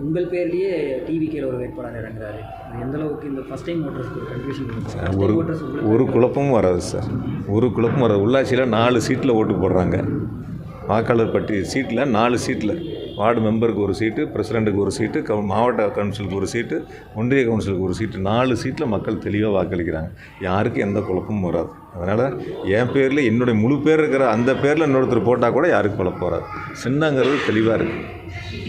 உங்கள் பேர்லேயே டிவிகேல ஒரு வேட்பாளர் இறங்குறாரு. எந்த அளவுக்கு இந்த ஃபஸ்ட் டைம் ஓட்டர்ஸ்க்கு ஒரு கன்ஃபியூஷன் ஒரு குழப்பமும் வராது சார், ஒரு குழப்பமும் வராது. உள்ளாட்சியில் 4 சீட்டில் ஓட்டு போடுறாங்க. வாக்காளர் பட்டி சீட்டில் 4 சீட்டில் வார்டு மெம்பருக்கு ஒரு சீட்டு, பிரசிடெண்ட்டுக்கு ஒரு சீட்டு, மாவட்ட கவுன்சிலுக்கு ஒரு சீட்டு, ஒன்றிய கவுன்சிலுக்கு ஒரு சீட்டு, 4 சீட்டில் மக்கள் தெளிவாக வாக்களிக்கிறாங்க. யாருக்கும் எந்த குழப்பமும் வராது. அதனால் என் பேரில் என்னுடைய முழு பேர் இருக்கிற அந்த பேரில் இன்னொருத்தர் போட்டால் கூட யாருக்கும் குழப்பம் வராது. சின்னங்கிறது தெளிவாக இருக்குது.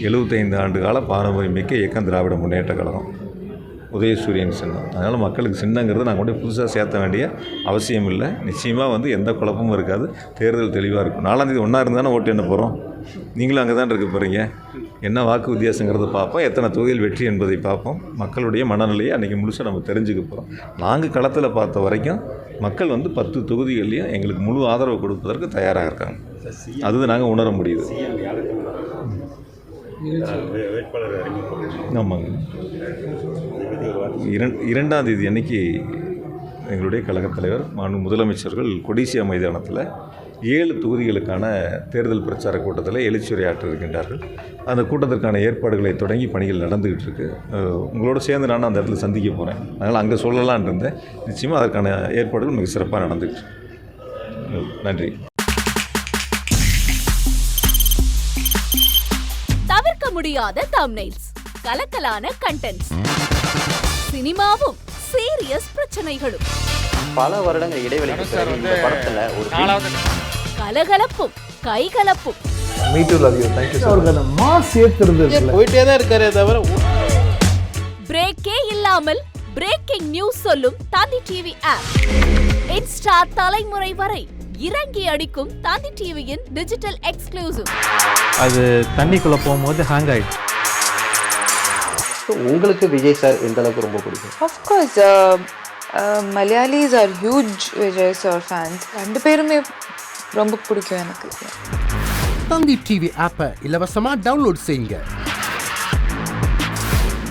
75 ஆண்டு கால பாரம்பரியமிக்க இயக்கம் திராவிட முன்னேற்ற கழகம், உதயசூரியன் சின்னம். அதனால் மக்களுக்கு சின்னங்கிறது நாங்கள் கொண்டு புதுசாக சேர்த்த வேண்டிய அவசியம் இல்லை. நிச்சயமாக எந்த குழப்பமும் இருக்காது. தேர்தல் தெளிவாக இருக்கும். 4ஆம் தேதி ஒன்றா இருந்தானே ஓட்டு என்ன போகிறோம். நீங்களும் அங்கே தான் இருக்க போகிறீங்க. என்ன வாக்கு வித்தியாசங்கிறத பார்ப்போம், எத்தனை தொகுதியில் வெற்றி என்பதை பார்ப்போம். மக்களுடைய மனநிலையை அன்றைக்கி முழுசாக நம்ம தெரிஞ்சுக்க போகிறோம். நாங்கள் களத்தில் பார்த்த வரைக்கும் மக்கள் 10 தொகுதிகள்லையும் எங்களுக்கு முழு ஆதரவு கொடுப்பதற்கு தயாராக இருக்காங்க. அது நாங்கள் உணர முடியுது. ஆமாங்க. 2ஆம் தேதி அன்னைக்கு எங்களுடைய கழகத் தலைவர் மாண்பு முதலமைச்சர்கள் கொடிசியா மைதானத்தில் 7 தொகுதிகளுக்கான தேர்தல் பிரச்சார கூட்டத்தில் எழுச்சியுரையாற்ற இருக்கின்றார்கள். அந்த கூட்டத்திற்கான ஏற்பாடுகளை தொடங்கி பணிகள் நடந்துக்கிட்டு இருக்கு. உங்களோட சேர்ந்து நான் அந்த இடத்துல சந்திக்க போகிறேன். அதனால் அங்கே சொல்லலான் இருந்தேன். நிச்சயமாக அதற்கான ஏற்பாடுகள் மிக சிறப்பாக நடந்துக்கிட்டு இருக்கு. நன்றி. தவிர்க்க முடியாத தம்ப்நெயில்ஸ், கலக்கலான கண்டென்ட்ஸ், சினிமாவும் சீரியஸ் பிரச்சனைகளும், பல வருடங்கள் இடைவெளிக்கு பிறகு இந்த படத்துல ஒரு கலகலப்பும் கைகலப்பும், அவருக்கு மாஸ் ஏத்துறது போயிட்டே தான் இருக்காரே தவிர பிரேக்கே இல்லாமல் பிரேக்கிங் நியூஸ் சொல்லும் தந்தி டிவி ஆப். இன்ஸ்டா தலைமுறை வரை இறங்கி அடிக்கும் தந்தி டிவியின் டிஜிட்டல் எக்ஸ்க்ளூசிவ். அது தண்ணிக்குள்ள போகும்போது ஹேங் ஆயிடுச்சு. உங்களுக்கு விஜய் சார் எந்த அளவுக்கு ரொம்ப பிடிக்கும்? Of course, Malayalis are huge Vijay sir fans. ரெண்டு பேருமே ரொம்ப பிடிக்கும் எனக்கு. தந்தி டிவி ஆப்பை இலவசமா டவுன்லோட் செய்யுங்க.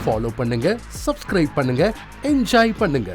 ஃபாலோ பண்ணுங்க, சப்ஸ்கிரைப் பண்ணுங்க, என்ஜாய் பண்ணுங்க.